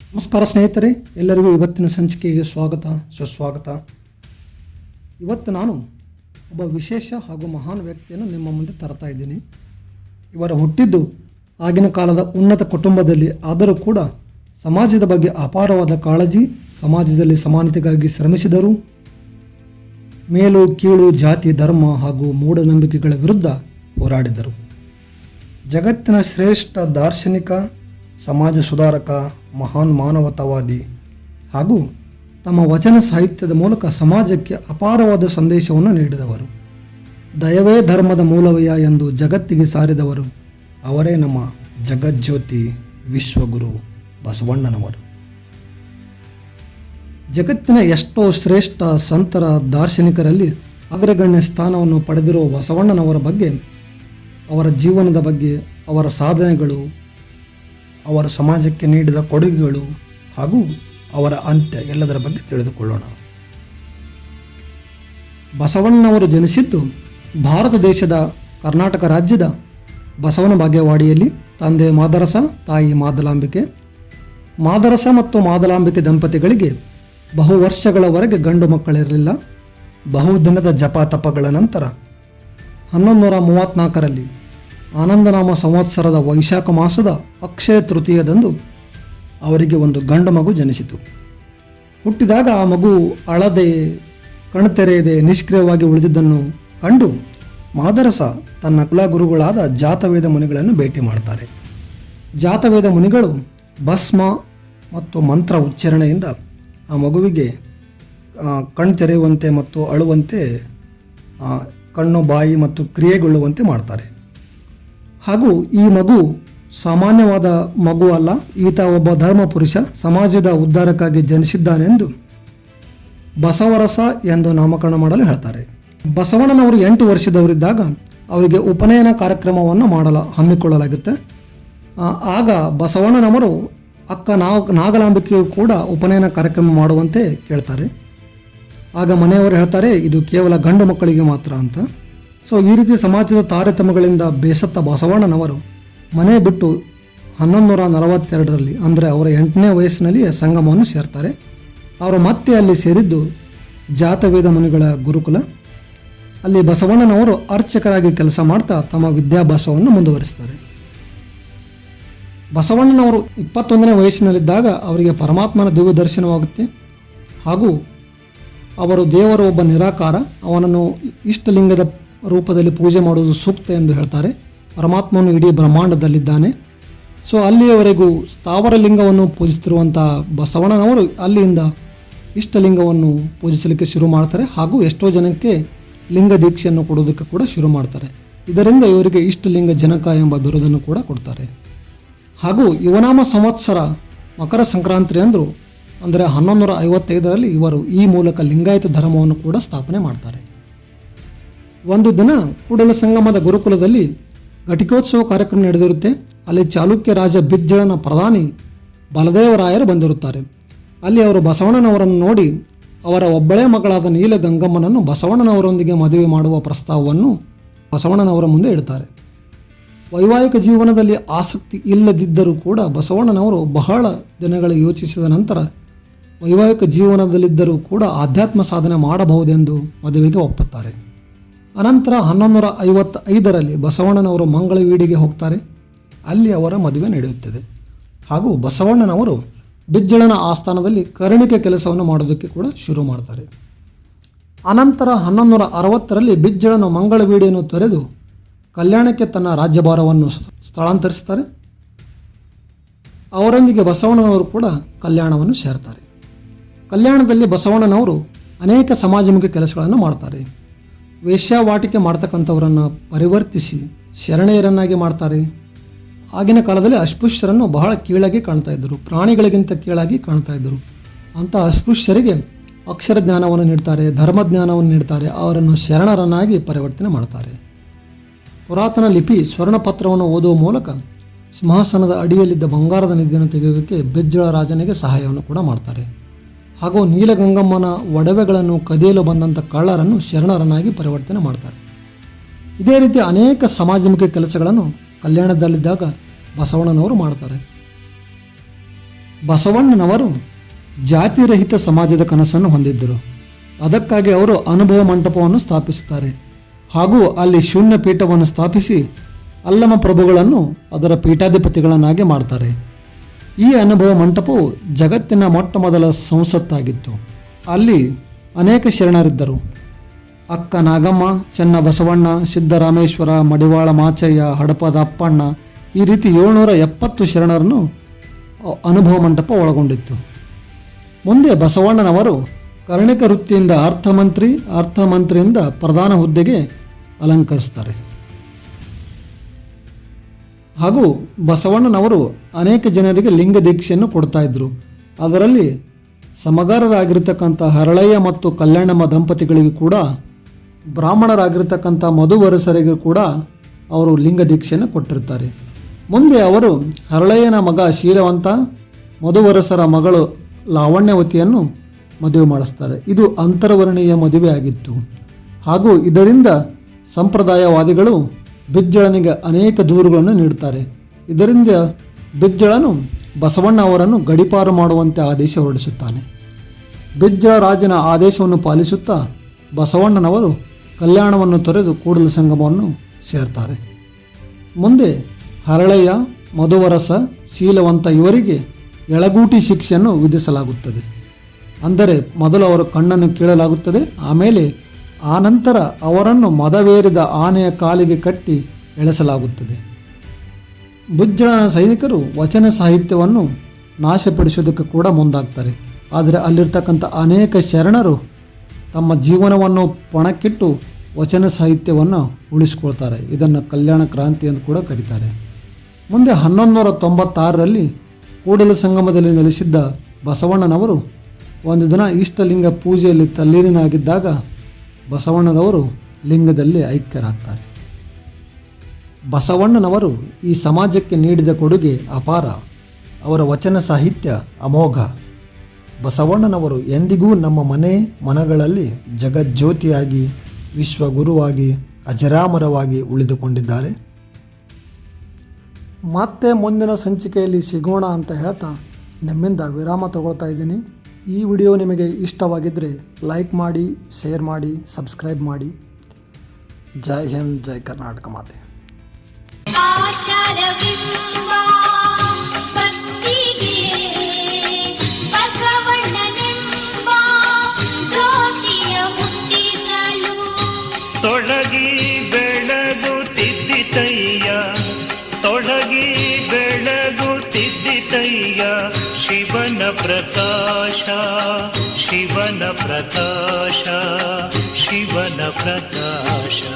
ನಮಸ್ಕಾರ ಸ್ನೇಹಿತರೆ, ಎಲ್ಲರಿಗೂ ಇವತ್ತಿನ ಸಂಚಿಕೆಗೆ ಸ್ವಾಗತ ಸುಸ್ವಾಗತ. ಇವತ್ತು ನಾನು ಒಬ್ಬ ವಿಶೇಷ ಹಾಗೂ ಮಹಾನ್ ವ್ಯಕ್ತಿಯನ್ನು ನಿಮ್ಮ ಮುಂದೆ ತರ್ತಾ ಇದ್ದೀನಿ. ಇವರ ಹುಟ್ಟಿದ್ದು ಆಗಿನ ಕಾಲದ ಉನ್ನತ ಕುಟುಂಬದಲ್ಲಿ, ಆದರೂ ಕೂಡ ಸಮಾಜದ ಬಗ್ಗೆ ಅಪಾರವಾದ ಕಾಳಜಿ, ಸಮಾಜದಲ್ಲಿ ಸಮಾನತೆಗಾಗಿ ಶ್ರಮಿಸಿದರು. ಮೇಲು ಕೀಳು, ಜಾತಿ, ಧರ್ಮ ಹಾಗೂ ಮೂಢನಂಬಿಕೆಗಳ ವಿರುದ್ಧ ಹೋರಾಡಿದರು. ಜಗತ್ತಿನ ಶ್ರೇಷ್ಠ ದಾರ್ಶನಿಕ, ಸಮಾಜ ಸುಧಾರಕ, ಮಹಾನ್ ಮಾನವತಾವಾದಿ ಹಾಗೂ ತಮ್ಮ ವಚನ ಸಾಹಿತ್ಯದ ಮೂಲಕ ಸಮಾಜಕ್ಕೆ ಅಪಾರವಾದ ಸಂದೇಶವನ್ನು ನೀಡಿದವರು. ದಯವೇ ಧರ್ಮದ ಮೂಲವಯ್ಯ ಎಂದು ಜಗತ್ತಿಗೆ ಸಾರಿದವರು ಅವರೇ ನಮ್ಮ ಜಗಜ್ಯೋತಿ ವಿಶ್ವಗುರು ಬಸವಣ್ಣನವರು. ಜಗತ್ತಿನ ಎಷ್ಟೋ ಶ್ರೇಷ್ಠ ಸಂತರ, ದಾರ್ಶನಿಕರಲ್ಲಿ ಅಗ್ರಗಣ್ಯ ಸ್ಥಾನವನ್ನು ಪಡೆದಿರುವ ಬಸವಣ್ಣನವರ ಬಗ್ಗೆ, ಅವರ ಜೀವನದ ಬಗ್ಗೆ, ಅವರ ಸಾಧನೆಗಳು, ಅವರ ಸಮಾಜಕ್ಕೆ ನೀಡಿದ ಕೊಡುಗೆಗಳು ಹಾಗೂ ಅವರ ಅಂತ್ಯ ಎಲ್ಲದರ ಬಗ್ಗೆ ತಿಳಿದುಕೊಳ್ಳೋಣ. ಬಸವಣ್ಣನವರು ಜನಿಸಿದ್ದು ಭಾರತ ದೇಶದ ಕರ್ನಾಟಕ ರಾಜ್ಯದ ಬಸವನ ಬಾಗೇವಾಡಿಯಲ್ಲಿ. ತಂದೆ ಮಾದರಸ, ತಾಯಿ ಮಾದಲಾಂಬಿಕೆ. ಮಾದರಸ ಮತ್ತು ಮಾದಲಾಂಬಿಕೆ ದಂಪತಿಗಳಿಗೆ ಬಹು ವರ್ಷಗಳವರೆಗೆ ಗಂಡು ಮಕ್ಕಳಿರಲಿಲ್ಲ. ಬಹುದಿನದ ಜಪ ತಪಗಳ ನಂತರ 1134ರಲ್ಲಿ ಆನಂದನಾಮ ಸಂವತ್ಸರದ ವೈಶಾಖ ಮಾಸದ ಅಕ್ಷಯ ತೃತೀಯದಂದು ಅವರಿಗೆ ಒಂದು ಗಂಡು ಮಗು ಜನಿಸಿತು. ಹುಟ್ಟಿದಾಗ ಆ ಮಗು ಅಳದೆ, ಕಣ್ತೆರೆಯದೆ ನಿಷ್ಕ್ರಿಯವಾಗಿ ಉಳಿದಿದ್ದನ್ನು ಕಂಡು ಮಾದರಸ ತನ್ನ ಕುಲಗುರುಗಳಾದ ಜಾತವೇದ ಮುನಿಗಳನ್ನು ಭೇಟಿ ಮಾಡ್ತಾರೆ. ಜಾತವೇದ ಮುನಿಗಳು ಭಸ್ಮ ಮತ್ತು ಮಂತ್ರ ಉಚ್ಚಾರಣೆಯಿಂದ ಆ ಮಗುವಿಗೆ ಕಣ್ತೆರೆಯುವಂತೆ ಮತ್ತು ಅಳುವಂತೆ, ಕಣ್ಣು ಬಾಯಿ ಮತ್ತು ಕ್ರಿಯೆಗೊಳ್ಳುವಂತೆ ಮಾಡ್ತಾರೆ. ಹಾಗೂ ಈ ಮಗು ಸಾಮಾನ್ಯವಾದ ಮಗು ಅಲ್ಲ, ಈತ ಒಬ್ಬ ಧರ್ಮ ಪುರುಷ, ಸಮಾಜದ ಉದ್ಧಾರಕ್ಕಾಗಿ ಜನಿಸಿದ್ದಾನೆಂದು ಬಸವರಸ ಎಂದು ನಾಮಕರಣ ಮಾಡಲು ಹೇಳ್ತಾರೆ. ಬಸವಣ್ಣನವರು 8 ವರ್ಷದವರಿದ್ದಾಗ ಅವರಿಗೆ ಉಪನಯನ ಕಾರ್ಯಕ್ರಮವನ್ನು ಹಮ್ಮಿಕೊಳ್ಳಲಾಗುತ್ತೆ. ಆಗ ಬಸವಣ್ಣನವರು ಅಕ್ಕ ನಾಗಲಾಂಬಿಕೆಯು ಕೂಡ ಉಪನಯನ ಕಾರ್ಯಕ್ರಮ ಮಾಡುವಂತೆ ಕೇಳ್ತಾರೆ. ಆಗ ಮನೆಯವರು ಹೇಳ್ತಾರೆ, ಇದು ಕೇವಲ ಗಂಡು ಮಕ್ಕಳಿಗೆ ಮಾತ್ರ ಅಂತ. ಸೊ ಈ ರೀತಿ ಸಮಾಜದ ತಾರತಮ್ಯಗಳಿಂದ ಬೇಸತ್ತ ಬಸವಣ್ಣನವರು ಮನೆ ಬಿಟ್ಟು 1142ರಲ್ಲಿ, ಅಂದರೆ ಅವರ 8ನೇ ವಯಸ್ಸಿನಲ್ಲಿ ಸಂಗಮವನ್ನು ಸೇರ್ತಾರೆ. ಅವರು ಮತ್ತೆ ಅಲ್ಲಿ ಸೇರಿದ್ದು ಜಾತವೇದ ಮುನಿಗಳ ಗುರುಕುಲ. ಅಲ್ಲಿ ಬಸವಣ್ಣನವರು ಅರ್ಚಕರಾಗಿ ಕೆಲಸ ಮಾಡ್ತಾ ತಮ್ಮ ವಿದ್ಯಾಭ್ಯಾಸವನ್ನು ಮುಂದುವರಿಸ್ತಾರೆ. ಬಸವಣ್ಣನವರು 21ನೇ ವಯಸ್ಸಿನಲ್ಲಿದ್ದಾಗ ಅವರಿಗೆ ಪರಮಾತ್ಮನ ದಿವ್ಯ ದರ್ಶನವಾಗುತ್ತೆ. ಹಾಗೂ ಅವರು ದೇವರು ಒಬ್ಬ ನಿರಾಕಾರ, ಅವನನ್ನು ಇಷ್ಟಲಿಂಗದ ರೂಪದಲ್ಲಿ ಪೂಜೆ ಮಾಡುವುದು ಸೂಕ್ತ ಎಂದು ಹೇಳ್ತಾರೆ. ಪರಮಾತ್ಮನು ಇಡೀ ಬ್ರಹ್ಮಾಂಡದಲ್ಲಿದ್ದಾನೆ. ಸೊ ಅಲ್ಲಿಯವರೆಗೂ ಸ್ಥಾವರ ಲಿಂಗವನ್ನು ಪೂಜಿಸುತ್ತಿರುವಂಥ ಬಸವಣ್ಣನವರು ಅಲ್ಲಿಂದ ಇಷ್ಟಲಿಂಗವನ್ನು ಪೂಜಿಸಲಿಕ್ಕೆ ಶುರು ಮಾಡ್ತಾರೆ. ಹಾಗೂ ಎಷ್ಟೋ ಜನಕ್ಕೆ ಲಿಂಗ ದೀಕ್ಷೆಯನ್ನು ಕೊಡೋದಕ್ಕೆ ಕೂಡ ಶುರು ಮಾಡ್ತಾರೆ. ಇದರಿಂದ ಇವರಿಗೆ ಇಷ್ಟಲಿಂಗ ಜನಕ ಎಂಬ ಬಿರುದನ್ನು ಕೂಡ ಕೊಡ್ತಾರೆ. ಹಾಗೂ ಯುವನಾಮ ಸಂವತ್ಸರ ಮಕರ ಸಂಕ್ರಾಂತಿ ಅಂದರು, ಅಂದರೆ 1155ರಲ್ಲಿ ಇವರು ಈ ಮೂಲಕ ಲಿಂಗಾಯತ ಧರ್ಮವನ್ನು ಕೂಡ ಸ್ಥಾಪನೆ ಮಾಡ್ತಾರೆ. ಒಂದು ದಿನ ಕೂಡಲ ಸಂಗಮದ ಗುರುಕುಲದಲ್ಲಿ ಘಟಿಕೋತ್ಸವ ಕಾರ್ಯಕ್ರಮ ನಡೆದಿರುತ್ತೆ. ಅಲ್ಲಿ ಚಾಲುಕ್ಯ ರಾಜ ಬಿಜ್ಜಳನ ಪ್ರಧಾನಿ ಬಲದೇವರಾಯರು ಬಂದಿರುತ್ತಾರೆ. ಅಲ್ಲಿ ಅವರು ಬಸವಣ್ಣನವರನ್ನು ನೋಡಿ ಅವರ ಒಬ್ಬಳೇ ಮಗಳಾದ ನೀಲಗಂಗಮ್ಮನನ್ನು ಬಸವಣ್ಣನವರೊಂದಿಗೆ ಮದುವೆ ಮಾಡುವ ಪ್ರಸ್ತಾವವನ್ನು ಬಸವಣ್ಣನವರ ಮುಂದೆ ಇಡ್ತಾರೆ. ವೈವಾಹಿಕ ಜೀವನದಲ್ಲಿ ಆಸಕ್ತಿ ಇಲ್ಲದಿದ್ದರೂ ಕೂಡ ಬಸವಣ್ಣನವರು ಬಹಳ ದಿನಗಳ ಯೋಚಿಸಿದ ನಂತರ ವೈವಾಹಿಕ ಜೀವನದಲ್ಲಿದ್ದರೂ ಕೂಡ ಆಧ್ಯಾತ್ಮ ಸಾಧನೆ ಮಾಡಬಹುದೆಂದು ಮದುವೆಗೆ ಒಪ್ಪುತ್ತಾರೆ. ಅನಂತರ 1155ರಲ್ಲಿ ಬಸವಣ್ಣನವರು ಮಂಗಳವೀಡಿಗೆ ಹೋಗ್ತಾರೆ. ಅಲ್ಲಿ ಅವರ ಮದುವೆ ನಡೆಯುತ್ತದೆ. ಹಾಗೂ ಬಸವಣ್ಣನವರು ಬಿಜ್ಜಳನ ಆಸ್ಥಾನದಲ್ಲಿ ಕರುಣಿಕೆ ಕೆಲಸವನ್ನು ಮಾಡೋದಕ್ಕೆ ಕೂಡ ಶುರು ಮಾಡ್ತಾರೆ. ಅನಂತರ 1160ರಲ್ಲಿ ಬಿಜ್ಜಳನ ಮಂಗಳವೀಡಿಯನ್ನು ತೊರೆದು ಕಲ್ಯಾಣಕ್ಕೆ ತನ್ನ ರಾಜ್ಯಭಾರವನ್ನು ಸ್ಥಳಾಂತರಿಸ್ತಾರೆ. ಅವರೊಂದಿಗೆ ಬಸವಣ್ಣನವರು ಕೂಡ ಕಲ್ಯಾಣವನ್ನು ಸೇರ್ತಾರೆ. ಕಲ್ಯಾಣದಲ್ಲಿ ಬಸವಣ್ಣನವರು ಅನೇಕ ಸಮಾಜಮುಖಿ ಕೆಲಸಗಳನ್ನು ಮಾಡ್ತಾರೆ. ವೇಶ್ಯಾವಾಟಿಕೆ ಮಾಡ್ತಕ್ಕಂಥವರನ್ನು ಪರಿವರ್ತಿಸಿ ಶರಣೆಯರನ್ನಾಗಿ ಮಾಡ್ತಾರೆ. ಆಗಿನ ಕಾಲದಲ್ಲಿ ಅಸ್ಪೃಶ್ಯರನ್ನು ಬಹಳ ಕೀಳಾಗಿ ಕಾಣ್ತಾ ಇದ್ದರು, ಪ್ರಾಣಿಗಳಿಗಿಂತ ಕೀಳಾಗಿ ಕಾಣ್ತಾ ಇದ್ದರು. ಅಂಥ ಅಸ್ಪೃಶ್ಯರಿಗೆ ಅಕ್ಷರ ಜ್ಞಾನವನ್ನು ನೀಡ್ತಾರೆ, ಧರ್ಮಜ್ಞಾನವನ್ನು ನೀಡ್ತಾರೆ, ಅವರನ್ನು ಶರಣರನ್ನಾಗಿ ಪರಿವರ್ತನೆ ಮಾಡ್ತಾರೆ. ಪುರಾತನ ಲಿಪಿ ಸ್ವರ್ಣಪತ್ರವನ್ನು ಓದುವ ಮೂಲಕ ಸಿಂಹಾಸನದ ಅಡಿಯಲ್ಲಿದ್ದ ಬಂಗಾರದ ನಿಧಿಯನ್ನು ತೆಗೆಯೋದಕ್ಕೆ ಬಿಜ್ಜಳ ರಾಜನಿಗೆ ಸಹಾಯವನ್ನು ಕೂಡ ಮಾಡ್ತಾರೆ. ಹಾಗೂ ನೀಲಗಂಗಮ್ಮನ ಒಡವೆಗಳನ್ನು ಕದಿಯಲು ಬಂದಂಥ ಕಳ್ಳರನ್ನು ಶರಣರನ್ನಾಗಿ ಪರಿವರ್ತನೆ ಮಾಡ್ತಾರೆ. ಇದೇ ರೀತಿ ಅನೇಕ ಸಮಾಜಮುಖಿ ಕೆಲಸಗಳನ್ನು ಕಲ್ಯಾಣದಲ್ಲಿದ್ದಾಗ ಬಸವಣ್ಣನವರು ಮಾಡ್ತಾರೆ. ಬಸವಣ್ಣನವರು ಜಾತಿರಹಿತ ಸಮಾಜದ ಕನಸನ್ನು ಹೊಂದಿದ್ದರು. ಅದಕ್ಕಾಗಿ ಅವರು ಅನುಭವ ಮಂಟಪವನ್ನು ಸ್ಥಾಪಿಸುತ್ತಾರೆ ಹಾಗೂ ಅಲ್ಲಿ ಶೂನ್ಯ ಪೀಠವನ್ನು ಸ್ಥಾಪಿಸಿ ಅಲ್ಲಮ ಪ್ರಭುಗಳನ್ನು ಅದರ ಪೀಠಾಧಿಪತಿಗಳನ್ನಾಗಿ ಮಾಡ್ತಾರೆ. ಈ ಅನುಭವ ಮಂಟಪವು ಜಗತ್ತಿನ ಮೊಟ್ಟ ಮೊದಲ ಸಂಸತ್ತಾಗಿತ್ತು. ಅಲ್ಲಿ ಅನೇಕ ಶರಣರಿದ್ದರು. ಅಕ್ಕ ನಾಗಮ್ಮ, ಚೆನ್ನ ಬಸವಣ್ಣ, ಸಿದ್ದರಾಮೇಶ್ವರ, ಮಡಿವಾಳ ಮಾಚಯ್ಯ, ಹಡಪದ ಅಪ್ಪಣ್ಣ, ಈ ರೀತಿ 770 ಶರಣರನ್ನು ಅನುಭವ ಮಂಟಪ ಒಳಗೊಂಡಿತ್ತು. ಮುಂದೆ ಬಸವಣ್ಣನವರು ಕರ್ಣಿಕ ವೃತ್ತಿಯಿಂದ ಅರ್ಥಮಂತ್ರಿಯಿಂದ ಪ್ರಧಾನ ಹುದ್ದೆಗೆ ಅಲಂಕರಿಸ್ತಾರೆ. ಹಾಗೂ ಬಸವಣ್ಣನವರು ಅನೇಕ ಜನರಿಗೆ ಲಿಂಗ ದೀಕ್ಷೆಯನ್ನು ಕೊಡ್ತಾ ಇದ್ರು. ಅದರಲ್ಲಿ ಸಮಗಾರರಾಗಿರ್ತಕ್ಕಂಥ ಹರಳಯ್ಯ ಮತ್ತು ಕಲ್ಯಾಣಮ್ಮ ದಂಪತಿಗಳಿಗೂ ಕೂಡ, ಬ್ರಾಹ್ಮಣರಾಗಿರ್ತಕ್ಕಂಥ ಮಧುವರಸರಿಗೂ ಕೂಡ ಅವರು ಲಿಂಗ ದೀಕ್ಷೆಯನ್ನು ಕೊಟ್ಟಿರ್ತಾರೆ. ಮುಂದೆ ಅವರು ಹರಳಯ್ಯನ ಮಗ ಶೀಲವಂತ, ಮಧುವರಸರ ಮಗಳು ಲಾವಣ್ಯವತಿಯನ್ನು ಮದುವೆ ಮಾಡಿಸ್ತಾರೆ. ಇದು ಅಂತರ್ವರ್ಣೀಯ ಮದುವೆ ಆಗಿತ್ತು. ಹಾಗೂ ಇದರಿಂದ ಸಂಪ್ರದಾಯವಾದಿಗಳು ಬಿಜ್ಜಳನಿಗೆ ಅನೇಕ ದೂರುಗಳನ್ನು ನೀಡುತ್ತಾರೆ. ಇದರಿಂದ ಬಿಜ್ಜಳನು ಬಸವಣ್ಣ ಅವರನ್ನು ಗಡೀಪಾರು ಮಾಡುವಂತೆ ಆದೇಶ ಹೊರಡಿಸುತ್ತಾನೆ. ಬಿಜ್ಜಳ ರಾಜನ ಆದೇಶವನ್ನು ಪಾಲಿಸುತ್ತಾ ಬಸವಣ್ಣನವರು ಕಲ್ಯಾಣವನ್ನು ತೊರೆದು ಕೂಡಲ ಸಂಗಮವನ್ನು ಸೇರ್ತಾರೆ. ಮುಂದೆ ಹರಳಯ್ಯ, ಮಧುವರಸ, ಶೀಲವಂತ ಇವರಿಗೆ ಎಳಗೂಟಿ ಶಿಕ್ಷೆಯನ್ನು ವಿಧಿಸಲಾಗುತ್ತದೆ. ಅಂದರೆ ಮೊದಲು ಅವರ ಕಣ್ಣನ್ನು ಕೀಳಲಾಗುತ್ತದೆ. ಆನಂತರ ಅವರನ್ನು ಮದವೇರಿದ ಆನೆಯ ಕಾಲಿಗೆ ಕಟ್ಟಿ ಎಳೆಸಲಾಗುತ್ತದೆ. ಬಿಜ್ಜಳನ ಸೈನಿಕರು ವಚನ ಸಾಹಿತ್ಯವನ್ನು ನಾಶಪಡಿಸೋದಕ್ಕೆ ಕೂಡ ಮುಂದಾಗ್ತಾರೆ. ಆದರೆ ಅಲ್ಲಿರ್ತಕ್ಕಂಥ ಅನೇಕ ಶರಣರು ತಮ್ಮ ಜೀವನವನ್ನು ಪಣಕ್ಕಿಟ್ಟು ವಚನ ಸಾಹಿತ್ಯವನ್ನು ಉಳಿಸ್ಕೊಳ್ತಾರೆ. ಇದನ್ನು ಕಲ್ಯಾಣ ಕ್ರಾಂತಿ ಎಂದು ಕೂಡ ಕರೀತಾರೆ. ಮುಂದೆ 1196ರಲ್ಲಿ ಕೂಡಲ ಸಂಗಮದಲ್ಲಿ ನೆಲೆಸಿದ್ದ ಬಸವಣ್ಣನವರು ಒಂದು ದಿನ ಇಷ್ಟಲಿಂಗ ಪೂಜೆಯಲ್ಲಿ ತಲ್ಲೀನನಾಗಿದ್ದಾಗ ಬಸವಣ್ಣನವರು ಲಿಂಗದಲ್ಲಿ ಐಕ್ಯರಾಗ್ತಾರೆ. ಬಸವಣ್ಣನವರು ಈ ಸಮಾಜಕ್ಕೆ ನೀಡಿದ ಕೊಡುಗೆ ಅಪಾರ. ಅವರ ವಚನ ಸಾಹಿತ್ಯ ಅಮೋಘ. ಬಸವಣ್ಣನವರು ಎಂದಿಗೂ ನಮ್ಮ ಮನಗಳಲ್ಲಿ ಜಗಜ್ಯೋತಿಯಾಗಿ, ವಿಶ್ವಗುರುವಾಗಿ, ಅಜರಾಮರವಾಗಿ ಉಳಿದುಕೊಂಡಿದ್ದಾರೆ. ಮತ್ತೆ ಮುಂದಿನ ಸಂಚಿಕೆಯಲ್ಲಿ ಸಿಗೋಣ ಅಂತ ಹೇಳ್ತಾ ನಿಮ್ಮಿಂದ ವಿರಾಮ ತಗೊಳ್ತಾ ಇದ್ದೀನಿ. ಈ ವಿಡಿಯೋ ನಿಮಗೆ ಇಷ್ಟವಾಗಿದ್ದರೆ ಲೈಕ್ ಮಾಡಿ, ಶೇರ್ ಮಾಡಿ, ಸಬ್ಸ್ಕ್ರೈಬ್ ಮಾಡಿ. ಜೈ ಹಿಂದ್, ಜೈ ಕರ್ನಾಟಕ ಮಾತೆ. ತೊಡಗಿ ಬೆಳಗುತ್ತಿದ್ದಿತಯ್ಯ, ತೊಡಗಿ ಬೆಳಗುತ್ತಿದ್ದಿತಯ್ಯ, ಶಿವನ ಪ್ರಕಾಶ, ಶಿವನ ಪ್ರಕಾಶ, ಶಿವನ ಪ್ರಕಾಶ.